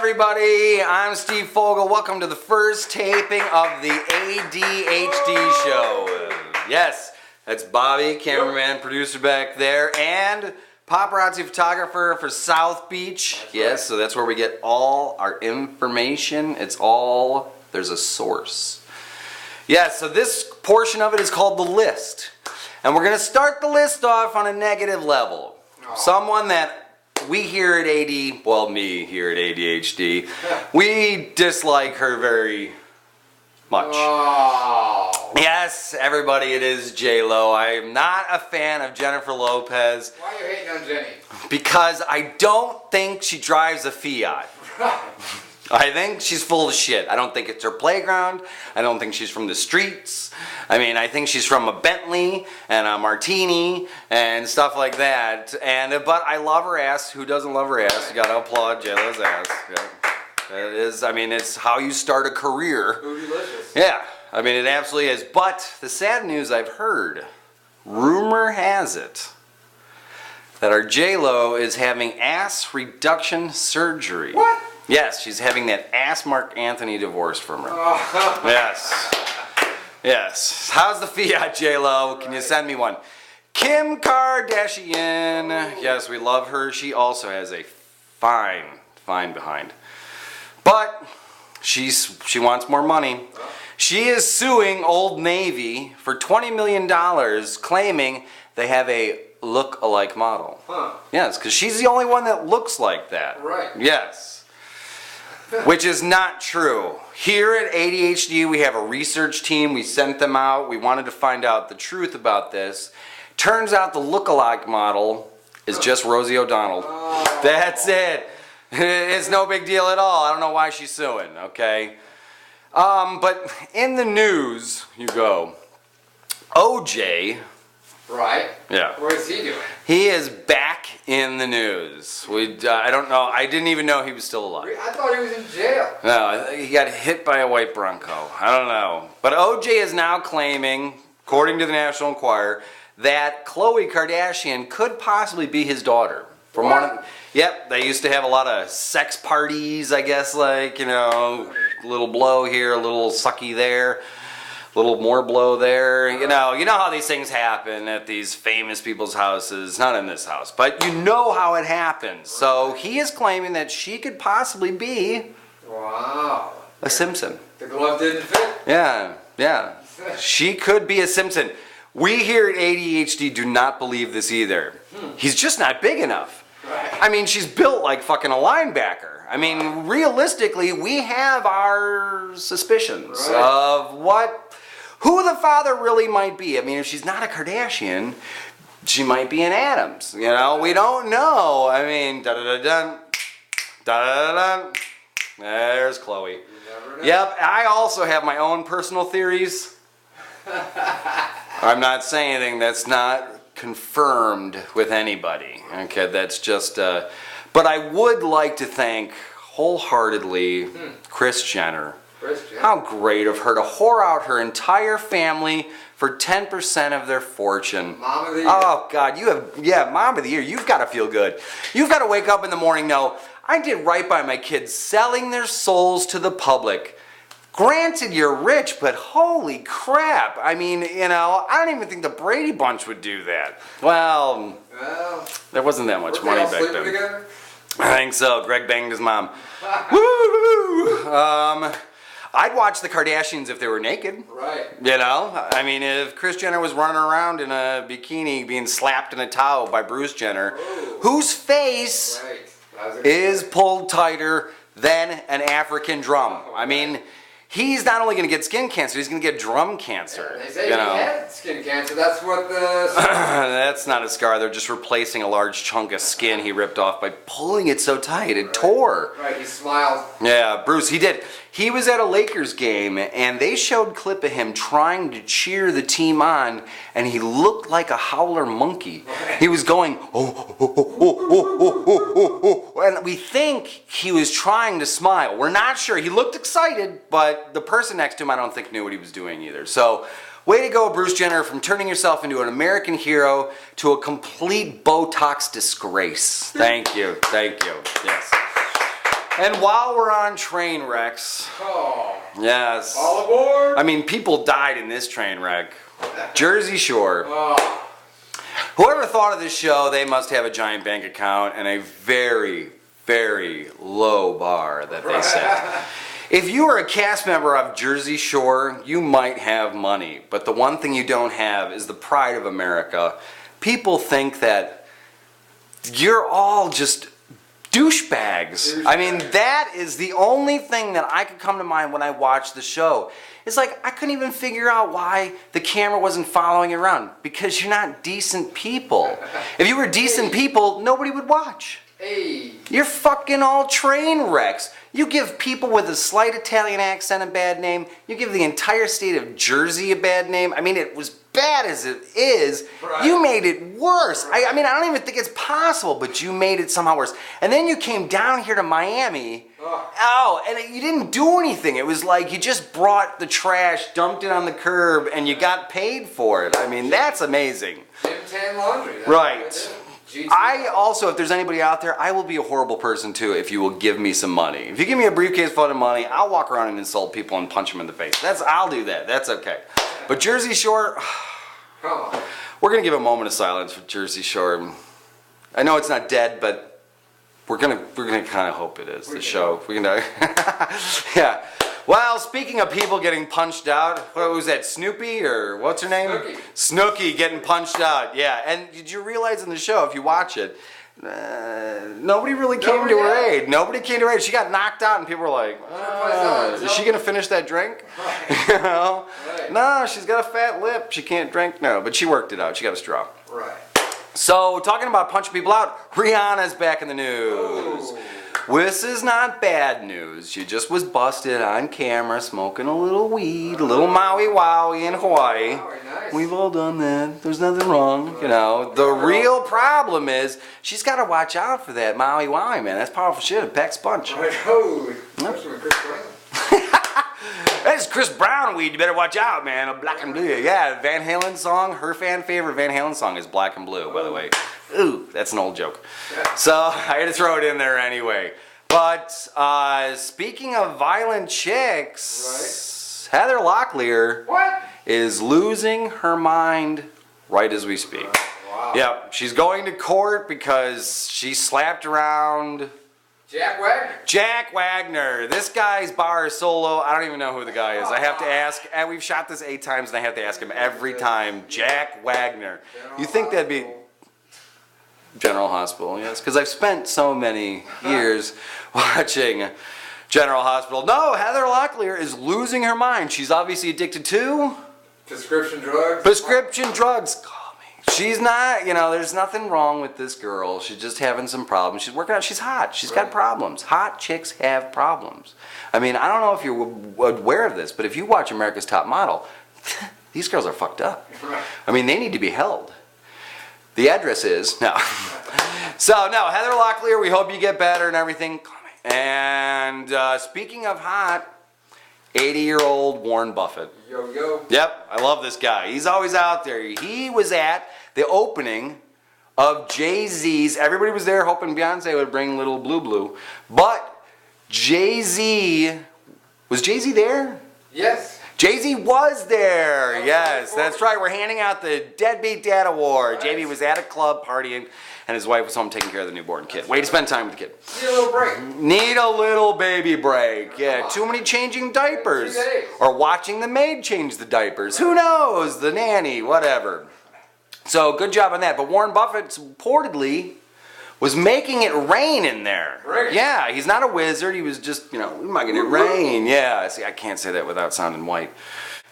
everybody, I'm Steve Fogle. Welcome to the first taping of the ADHD show. Yes, that's Bobby, cameraman, producer back there, and paparazzi photographer for South Beach. Yes, so that's where we get all our information. It's all, there's a source. Yes, so this portion of it is called the list. And we're going to start the list off on a negative level. Someone that we here at me here at ADHD, we dislike her very much. Oh. Yes, everybody, it is J-Lo. I am not a fan of Jennifer Lopez. Why are you hating on Jenny? Because I don't think she drives a Fiat. I think she's full of shit. I don't think it's her playground. I don't think she's from the streets. I mean, I think she's from a Bentley and a Martini and stuff like that. But I love her ass. Who doesn't love her ass? You gotta applaud J-Lo's ass. Yeah. It is, I mean, it's how you start a career. Bootylicious. Yeah, I mean, it absolutely is. But the sad news I've heard, rumor has it, that our J-Lo is having ass reduction surgery. What? Yes, she's having that ass Mark Anthony divorced from her. Oh. Yes. Yes. How's the Fiat, J-Lo? Can you send me one? Kim Kardashian. Yes, we love her. She also has a fine behind. But she wants more money. She is suing Old Navy for $20 million, claiming they have a look-alike model. Huh. Yes, because she's the only one that looks like that. Right. Yes. Which is not true. Here at ADHD, we have a research team. We sent them out. We wanted to find out the truth about this. Turns out the look-alike model is just Rosie O'Donnell. Oh. That's it. It's no big deal at all. I don't know why she's suing, okay? But in the news, you go, OJ. Right. Yeah. What is he doing? He is back in the news. I don't know. I didn't even know he was still alive. I thought he was in jail. No, he got hit by a white Bronco. I don't know. But OJ is now claiming, according to the National Enquirer, that Khloe Kardashian could possibly be his daughter. From What? Yep, they used to have a lot of sex parties, I guess, like, you know, a little blow here, a little sucky there. Little more blow there. You know how these things happen at these famous people's houses. Not in this house, but you know how it happens. So he is claiming that she could possibly be Wow. a Simpson. The glove didn't fit? Yeah. She could be a Simpson. We here at ADHD do not believe this either. He's just not big enough. Right. I mean, she's built like fucking a linebacker. I mean, realistically, we have our suspicions of who the father really might be. I mean, if she's not a Kardashian, she might be an Addams. You know, we don't know. I mean, da-da-da-dun, da-da-da-dun. There's Khloe. You never know. Yep, I also have my own personal theories. I'm not saying anything that's not confirmed with anybody. Okay, that's just, but I would like to thank wholeheartedly Kris Jenner. How great of her to whore out her entire family for 10% of their fortune. Mom of the year. Oh God, Mom of the Year. You've got to feel good. You've got to wake up in the morning, know, I did right by my kids selling their souls to the public. Granted, you're rich, but holy crap. I mean, you know, I don't even think the Brady Bunch would do that. Well, there wasn't that much money back then. Together? I think so. Greg banged his mom. Woo! I'd watch the Kardashians if they were naked. Right. You know? I mean, if Kris Jenner was running around in a bikini being slapped in a towel by Bruce Jenner, whose face is pulled tighter than an African drum. I mean, he's not only going to get skin cancer, he's going to get drum cancer. They say he had skin cancer. That's what the... That's not a scar. They're just replacing a large chunk of skin he ripped off by pulling it so tight. It tore. Right, he smiled. Yeah, Bruce, he did. He was at a Lakers game, and they showed a clip of him trying to cheer the team on, and he looked like a howler monkey. He was going, oh, and we think he was trying to smile. We're not sure. He looked excited, but the person next to him I don't think knew what he was doing either. So, way to go, Bruce Jenner, from turning yourself into an American hero to a complete Botox disgrace. Thank you. Yes. And while we're on train wrecks, Oh. yes. All aboard. I mean, people died in this train wreck. Jersey Shore. Oh. Whoever thought of this show, they must have a giant bank account and a very, very low bar that they set. If you are a cast member of Jersey Shore, you might have money. But the one thing you don't have is the pride of America. People think that you're all just douchebags. I mean, that is the only thing that I could come to mind when I watched the show. It's like, I couldn't even figure out why the camera wasn't following you around. Because you're not decent people. If you were decent people, nobody would watch. Hey. You're fucking all train wrecks. You give people with a slight Italian accent a bad name. You give the entire state of Jersey a bad name. I mean, it was bad as it is. Right. You made it worse. Right. I mean, I don't even think it's possible, but you made it somehow worse. And then you came down here to Miami. Oh, and you didn't do anything. It was like you just brought the trash, dumped it on the curb, and you got paid for it. I mean, that's amazing. Gym tan laundry. That's Right. what I did. I also, if there's anybody out there, I will be a horrible person too if you will give me some money. If you give me a briefcase full of money, I'll walk around and insult people and punch them in the face. I'll do that. That's okay. But Jersey Shore, Come on. we're gonna give a moment of silence for Jersey Shore. I know it's not dead, but we're gonna kind of hope it is. The show. We can, yeah. Well, speaking of people getting punched out, what was that, Snoopy or what's her name? Snooki. Snooki getting punched out, yeah. And did you realize in the show, if you watch it, nobody really came to her aid. Nobody came to her aid. She got knocked out and people were like, is she going to finish that drink? Right. You know? Right. No, she's got a fat lip. She can't drink. No, but she worked it out. She got a straw. Right. So, talking about punching people out, Rihanna's back in the news. Ooh. This is not bad news. She just was busted on camera smoking a little weed, a little Maui Wowie in Hawaii. Very nice. We've all done that. There's nothing wrong, you know. The real problem is she's got to watch out for that Maui Wowie, man. That's powerful shit. It packs a punch. Right. Oh, especially with Chris Brown. That's Chris Brown weed. You better watch out, man. Black and Blue. Yeah, Van Halen song. Her fan favorite Van Halen song is Black and Blue, by the way. Ooh, that's an old joke. So I had to throw it in there anyway. But speaking of violent chicks, right. Heather Locklear is losing her mind right as we speak. Wow. Yep, she's going to court because she slapped around Jack Wagner. This guy's bar is solo. I don't even know who the guy is. I have to ask, and we've shot this 8 times and I have to ask him every time. Jack Wagner. You think that'd be General Hospital, yes, because I've spent so many years watching General Hospital. No, Heather Locklear is losing her mind. She's obviously addicted to prescription drugs. Prescription drugs. Call me. She's not, you know, there's nothing wrong with this girl. She's just having some problems. She's working out. She's hot. She's got problems. Hot chicks have problems. I mean, I don't know if you're aware of this, but if you watch America's Top Model, these girls are fucked up. I mean, they need to be held. The address is, no. So, no, Heather Locklear, we hope you get better and everything. And speaking of hot, 80-year-old Warren Buffett. Yo, yo. Yep, I love this guy. He's always out there. He was at the opening of Jay-Z's. Everybody was there hoping Beyonce would bring little Blue Blue. But Jay-Z, was Jay-Z there? Yes. Jay-Z was there. Yes, that's right. We're handing out the Deadbeat Dad Award. Nice. JB was at a club partying, and his wife was home taking care of the newborn kid. Way to spend time with the kid. Need a little break. Need a little baby break. Yeah, too many changing diapers. 2 days. Or watching the maid change the diapers. Who knows? The nanny, whatever. So, good job on that. But Warren Buffett reportedly was making it rain in there. Right. Yeah, he's not a wizard. He was just, you know, making it rain. Yeah, see, I can't say that without sounding white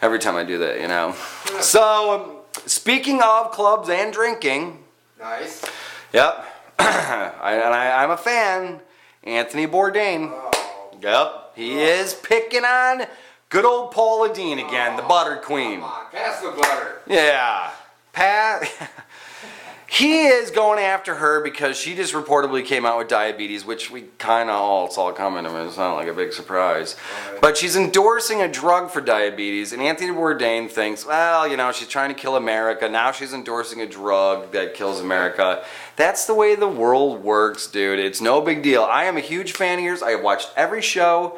every time I do that, you know. So, speaking of clubs and drinking. Nice. Yep. I'm a fan. Anthony Bourdain. Oh. Yep. He is picking on good old Paula Deen again, the butter queen. Come on, pass the butter. Yeah. He is going after her because she just reportedly came out with diabetes, which we kind of all saw coming. I mean, it's not like a big surprise. Right. But she's endorsing a drug for diabetes, and Anthony Bourdain thinks, well, you know, she's trying to kill America. Now she's endorsing a drug that kills America. That's the way the world works, dude. It's no big deal. I am a huge fan of yours. I have watched every show,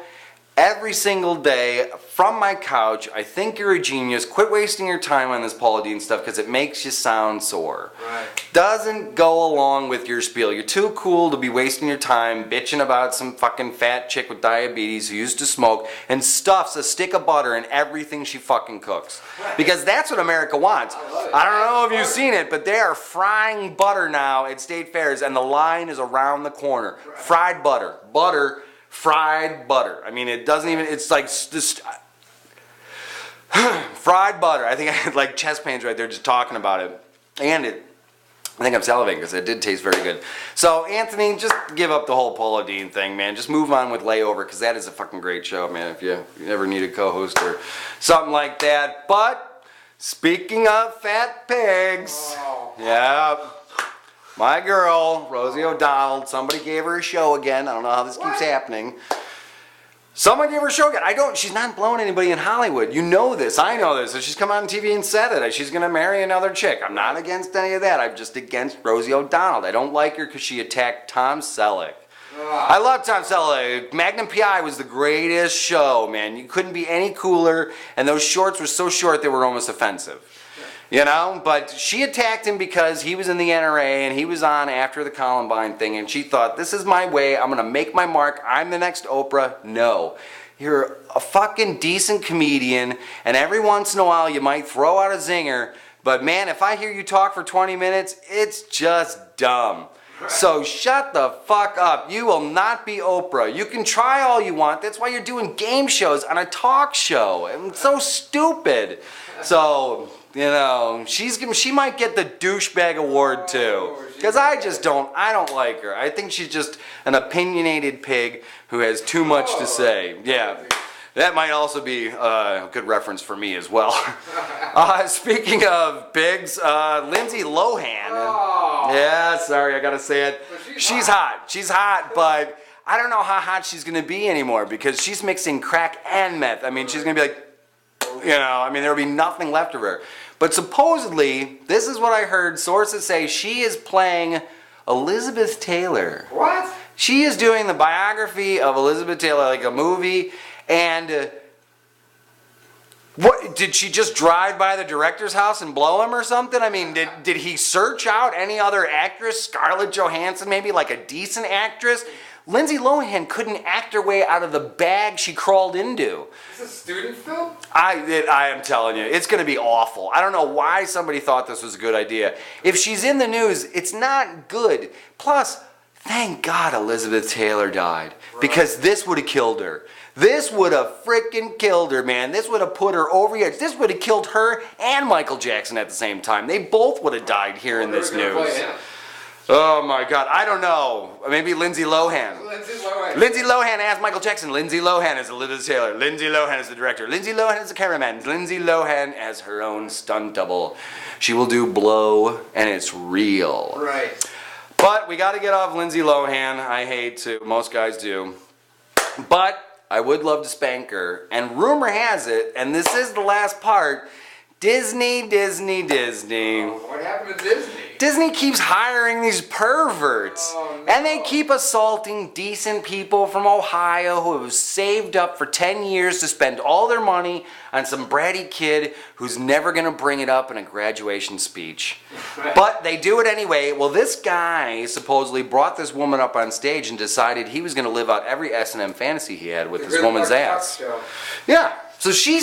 every single day, from my couch. I think you're a genius. Quit wasting your time on this Paula Deen stuff because it makes you sound sore. Right. Doesn't go along with your spiel. You're too cool to be wasting your time bitching about some fucking fat chick with diabetes who used to smoke and stuffs a stick of butter in everything she fucking cooks. Because that's what America wants. I don't know if you've seen it, but they are frying butter now at state fairs and the line is around the corner. Fried butter. Butter. Fried butter. I mean, it doesn't even, it's like just fried butter. I think I had like chest pains right there just talking about it. And I think I'm salivating because it did taste very good. So, Anthony, just give up the whole Paula Deen thing, man. Just move on with Layover because that is a fucking great show, man, if you ever need a co-host or something like that. But, speaking of fat pigs, yeah, my girl, Rosie O'Donnell, somebody gave her a show again. I don't know how this keeps happening. Someone gave her a show again. She's not blowing anybody in Hollywood. You know this. I know this. So she's come on TV and said it. She's going to marry another chick. I'm not against any of that. I'm just against Rosie O'Donnell. I don't like her because she attacked Tom Selleck. I love Tom Selleck. Magnum P.I. was the greatest show, man. You couldn't be any cooler. And those shorts were so short they were almost offensive. You know, but she attacked him because he was in the NRA and he was on after the Columbine thing and she thought, this is my way, I'm going to make my mark, I'm the next Oprah. No. You're a fucking decent comedian and every once in a while you might throw out a zinger, but man, if I hear you talk for 20 minutes, it's just dumb. So shut the fuck up. You will not be Oprah. You can try all you want. That's why you're doing game shows on a talk show. It's so stupid. So, you know, she might get the douchebag award too. Because I don't like her. I think she's just an opinionated pig who has too much to say. Yeah. That might also be a good reference for me as well. Speaking of pigs, Lindsay Lohan. Yeah, sorry, I gotta say it. She's hot. She's hot, but I don't know how hot she's gonna be anymore because she's mixing crack and meth. I mean, she's gonna be like, you know, I mean, there'll be nothing left of her. But supposedly, this is what I heard sources say, she is playing Elizabeth Taylor. What? She is doing the biography of Elizabeth Taylor, like a movie. And what did she just drive by the director's house and blow him or something? I mean, did he search out any other actress, Scarlett Johansson, maybe like a decent actress? Lindsay Lohan couldn't act her way out of the bag she crawled into. Is this a student film? I am telling you, it's going to be awful. I don't know why somebody thought this was a good idea. If she's in the news, it's not good. Plus, thank God Elizabeth Taylor died because this would have killed her. This would have freaking killed her, man. This would have put her over the edge. This would have killed her and Michael Jackson at the same time. They both would have died here in this news. Oh my God, I don't know. Maybe Lindsay Lohan. Lindsay Lohan as Michael Jackson. Lindsay Lohan as Elizabeth Taylor. Lindsay Lohan as the director. Lindsay Lohan as the cameraman. Lindsay Lohan as her own stunt double. She will do Blow, and it's real. Right. But we got to get off Lindsay Lohan. I hate to. Most guys do. But I would love to spank her. And rumor has it, and this is the last part, Disney. Oh, what happened to Disney? Disney keeps hiring these perverts. Oh, no. And they keep assaulting decent people from Ohio who have saved up for 10 years to spend all their money on some bratty kid who's never going to bring it up in a graduation speech. But they do it anyway. Well, this guy supposedly brought this woman up on stage and decided he was going to live out every S&M fantasy he had with this woman's ass. Yeah. So he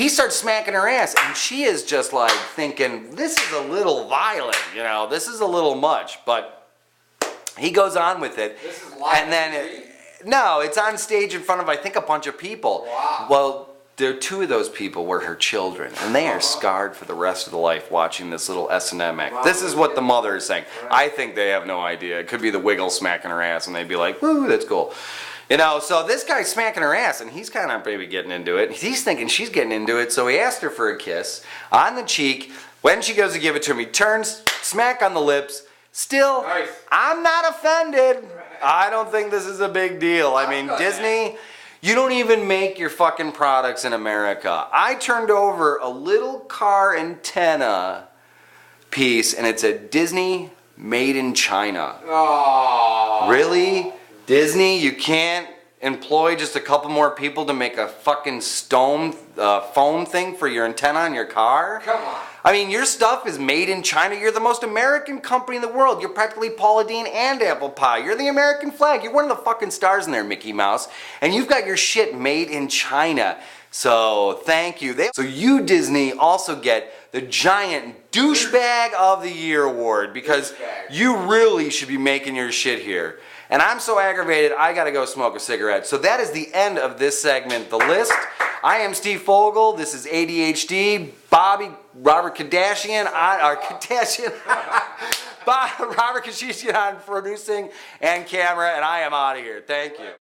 starts smacking her ass, and she is just like thinking, this is a little violent, you know, this is a little much, but he goes on with it. This is live. And then, no, it's on stage in front of, I think, a bunch of people. Wow. Well, two of those people were her children, and they are scarred for the rest of their life watching this little S&M act. Wow. This is what the mother is saying. I think they have no idea. It could be the Wiggle smacking her ass, and they'd be like, woo, that's cool. You know, so this guy's smacking her ass, and he's kind of maybe getting into it. He's thinking she's getting into it, so he asked her for a kiss on the cheek, When she goes to give it to me, turns, smack on the lips. Still, Nice. I'm not offended. I don't think this is a big deal. I mean, Disney, you don't even make your fucking products in America. I turned over a little car antenna piece, and it's a Disney made in China. Aww. Really? Disney, you can't employ just a couple more people to make a fucking foam thing for your antenna on your car? Come on. I mean, your stuff is made in China. You're the most American company in the world. You're practically Paula Deen and Apple Pie. You're the American flag. You're one of the fucking stars in there, Mickey Mouse. And you've got your shit made in China. So, thank you. So you, Disney, also get the giant douchebag of the year award because you really should be making your shit here. And I'm so aggravated, I gotta go smoke a cigarette. So that is the end of this segment, The List. I am Steve Fogle. This is ADHD. Robert Keshishian on producing and camera, and I am out of here. Thank you.